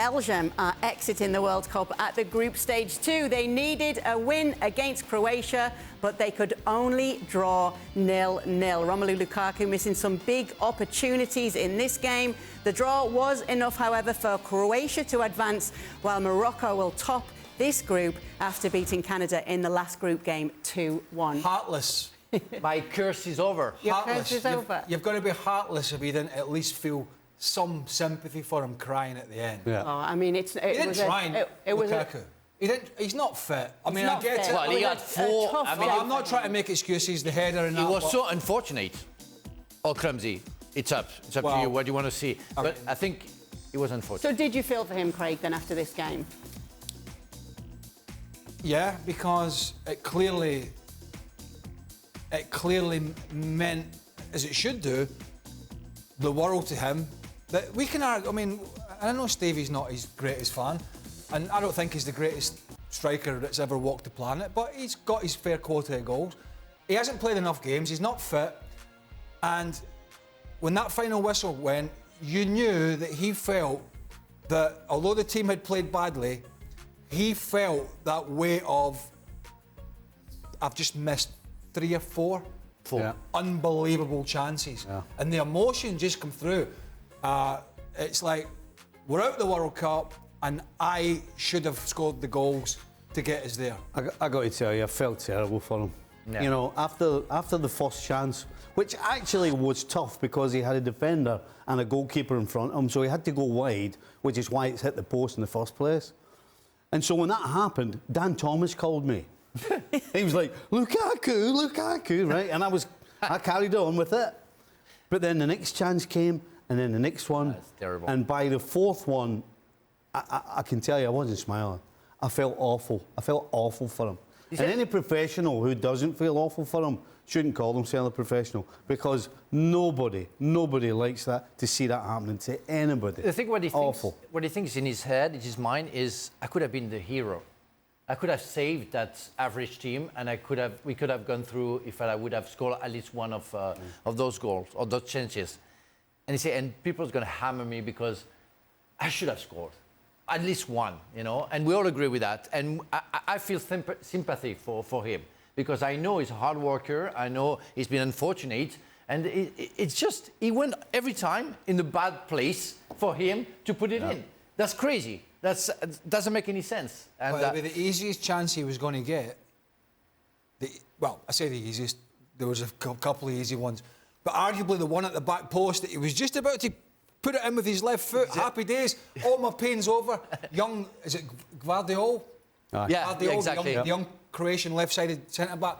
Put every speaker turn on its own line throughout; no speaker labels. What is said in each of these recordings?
Belgium are exiting the World Cup at the group stage 2. They needed a win against Croatia, but they could only draw 0-0. Romelu Lukaku missing some big opportunities in this game. The draw was enough, however, for Croatia to advance, while Morocco will top this group after beating Canada in the last group game 2-1.
Heartless.
My curse is over.
Your curse is over.
You've got to be heartless if you didn't at least feel some sympathy for him crying at the end.
Yeah. Oh, I mean, it
was Lukaku. He's not fit. I mean, I get it.
Well, he had four.
I'm not trying to make excuses. The header and that.
He was so unfortunate. Or clumsy. It's up. It's up to you. What do you want to see? But I think it was unfortunate.
So, did you feel for him, Craig, then after this game?
Yeah, because it clearly meant, as it should do, the world to him. That we can argue. I mean, I know Stevie's not his greatest fan, and I don't think he's the greatest striker that's ever walked the planet, but he's got his fair quota of goals. He hasn't played enough games, he's not fit, and when that final whistle went, you knew that he felt that, although the team had played badly, he felt that weight of, I've just missed 3 or 4 unbelievable chances. Yeah. And the emotion just come through. It's like, we're out of the World Cup and I should have scored the goals to get us there.
I got to tell you, I felt terrible for him. Yeah. You know, after the first chance, which actually was tough because he had a defender and a goalkeeper in front of him, so he had to go wide, which is why it's hit the post in the first place. And so when that happened, Dan Thomas called me. He was like, Lukaku, right? And I carried on with it. But then the next chance came, and then the next one.
That's terrible.
And by the fourth one, I can tell you, I wasn't smiling. I felt awful. I felt awful for him. And any professional who doesn't feel awful for him shouldn't call themselves a professional, because nobody likes that, to see that happening to anybody.
I think what he thinks in his head, in his mind, is, I could have been the hero. I could have saved that average team, and we could have gone through if I would have scored at least one of those goals or those chances. And he said, and people's going to hammer me because I should have scored at least one, you know. And we all agree with that. And I feel sympathy for him, because I know he's a hard worker. I know he's been unfortunate, and it's just he went every time in the bad place for him to put it in. That's crazy. That doesn't make any sense. And
well, the easiest chance he was going to get, I say the easiest, there was a couple of easy ones, but arguably the one at the back post that he was just about to put it in with his left foot, happy days, all my pain's over. Young, is it Gvardiol?
Yeah, exactly.
The young Croatian left-sided centre-back,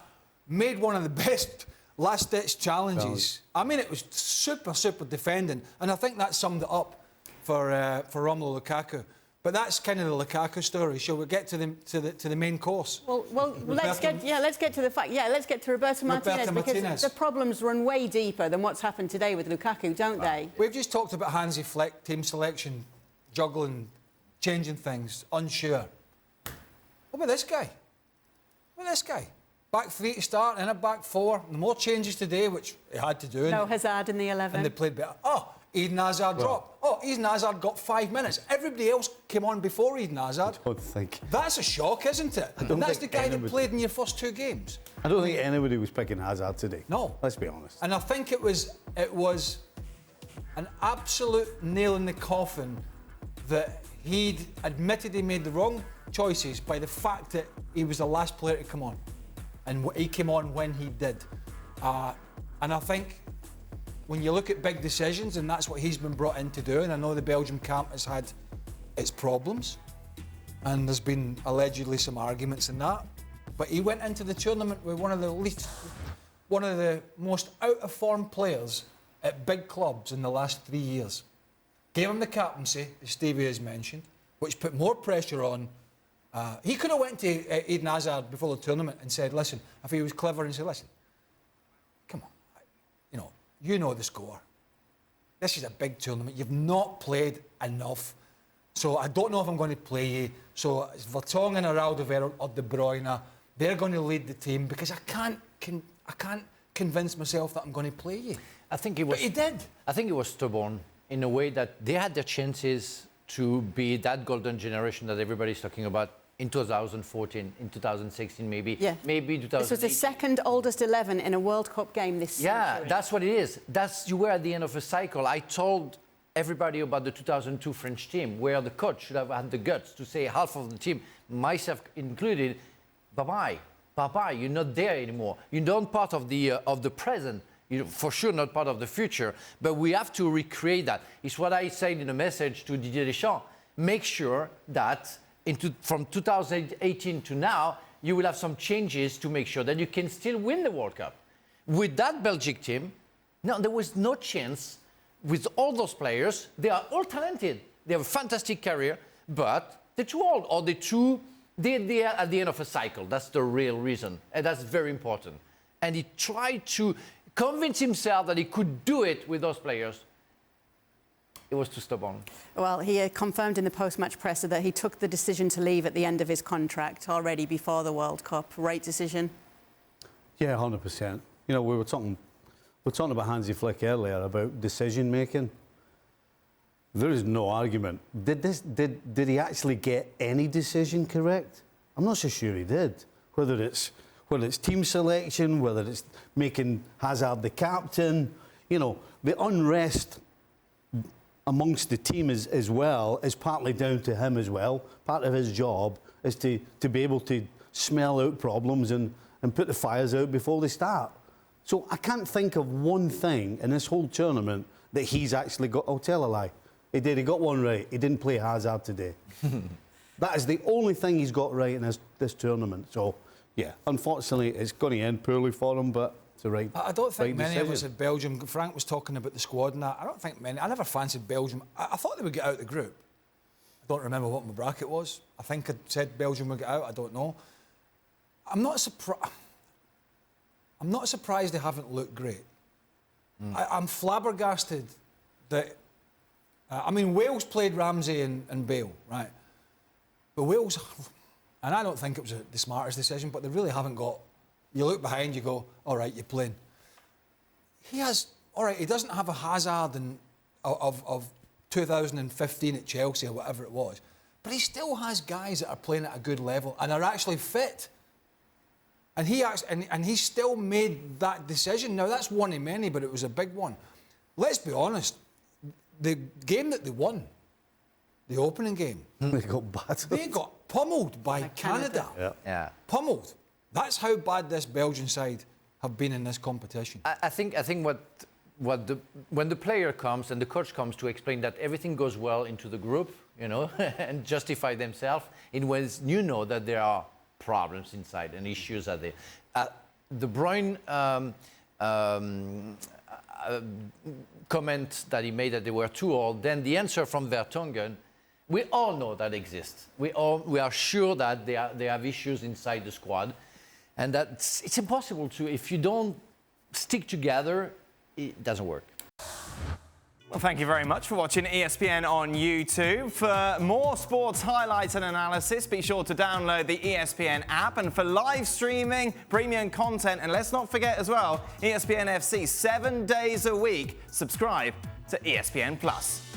made one of the best last-ditch challenges. I mean, it was super defending, and I think that summed it up for Romelu Lukaku. But that's kind of the Lukaku story. Shall we get to the main course?
Well, let's get to the fact. Yeah, let's get to Roberto Martinez, because the problems run way deeper than what's happened today with Lukaku, don't they?
We've just talked about Hansi Flick, team selection, juggling, changing things, unsure. What about this guy? Back 3 to start, and a back 4. The more changes today, which he had to do.
No Hazard in the 11.
And they played better. Oh, Eden Hazard dropped. Oh, Eden Hazard got 5 minutes. Everybody else came on before Eden Hazard.
I don't think.
That's a shock, isn't it? And that's the guy that played in your first 2 games.
I don't think anybody was picking Hazard today.
No.
Let's be honest.
And I think it was an absolute nail in the coffin that he'd admitted he made the wrong choices by the fact that he was the last player to come on. And he came on when he did. And I think when you look at big decisions, and that's what he's been brought in to do, and I know the Belgium camp has had its problems, and there's been allegedly some arguments in that, but he went into the tournament with one of the most out-of-form players at big clubs in the last 3 years. Gave him the captaincy, as Stevie has mentioned, which put more pressure on. He could have went to Eden Hazard before the tournament and said, listen, if he was clever, and said, listen, come on, you know the score. This is a big tournament. You've not played enough. So I don't know if I'm going to play you. So it's Vertonghen or Alderweireld or De Bruyne. They're going to lead the team, because I can't convince myself that I'm going to play you.
I think he was.
But he did.
I think he was stubborn in a way that they had their chances to be that golden generation that everybody's talking about in 2014, in 2016 maybe, maybe 2018.
This was the second oldest 11 in a World Cup game this century.
Yeah, that's what it is. You were at the end of a cycle. I told everybody about the 2002 French team, where the coach should have had the guts to say half of the team, myself included, bye-bye, bye-bye, you're not there anymore. You're not part of the present. You're for sure not part of the future, but we have to recreate that. It's what I said in a message to Didier Deschamps. Make sure that from 2018 to now, you will have some changes to make sure that you can still win the World Cup. With that Belgian team, no, there was no chance with all those players. They are all talented. They have a fantastic career, but they're too old, or they are at the end of a cycle. That's the real reason, and that's very important. And he tried to convince himself that he could do it with those players. It was too stubborn.
Well, he confirmed in the post-match presser that he took the decision to leave at the end of his contract already before the World Cup. Right decision? Yeah,
100%. You know, we were talking about Hansi Flick earlier about decision making. There is no argument. Did he actually get any decision correct? I'm not so sure he did. Whether it's team selection, whether it's making Hazard the captain, you know, the unrest amongst the team as well is partly down to him as well. Part of his job is to be able to smell out problems and put the fires out before they start. So I can't think of one thing in this whole tournament that he's actually got. I'll tell a lie. He did. He got one right. He didn't play Hazard today. That is the only thing he's got right in this tournament. So, yeah, unfortunately, it's going to end poorly for him, but it's the right
I don't think many
decision.
of us at Belgium, Frank was talking about the squad and that, I don't think many, I never fancied Belgium. I thought they would get out of the group. I don't remember what my bracket was. I think I said Belgium would get out, I don't know. I'm not surprised they haven't looked great. I'm flabbergasted that... I mean, Wales played Ramsey and Bale, right? But Wales... And I don't think it was the smartest decision, but they really haven't got... You look behind, you go, all right, you're playing. He has... All right, he doesn't have a Hazard of 2015 at Chelsea or whatever it was, but he still has guys that are playing at a good level and are actually fit. And he still made that decision. Now, that's one of many, but it was a big one. Let's be honest. The game that they won, the opening game,
they got battered.
They got pummeled by Canada.
Yeah.
Pummeled. That's how bad this Belgian side have been in this competition.
I think when the player comes and the coach comes to explain that everything goes well into the group, you know, and justify themselves, it was, you know, that there are problems inside and issues are there. De Bruyne comment that he made that they were too old, then the answer from Vertonghen, we all know that exists. We are sure that they have issues inside the squad, and that it's impossible to, if you don't stick together, it doesn't work.
Well, thank you very much for watching ESPN on YouTube. For more sports highlights and analysis, be sure to download the ESPN app. And for live streaming, premium content, and let's not forget as well, ESPN FC 7 days a week. Subscribe to ESPN+.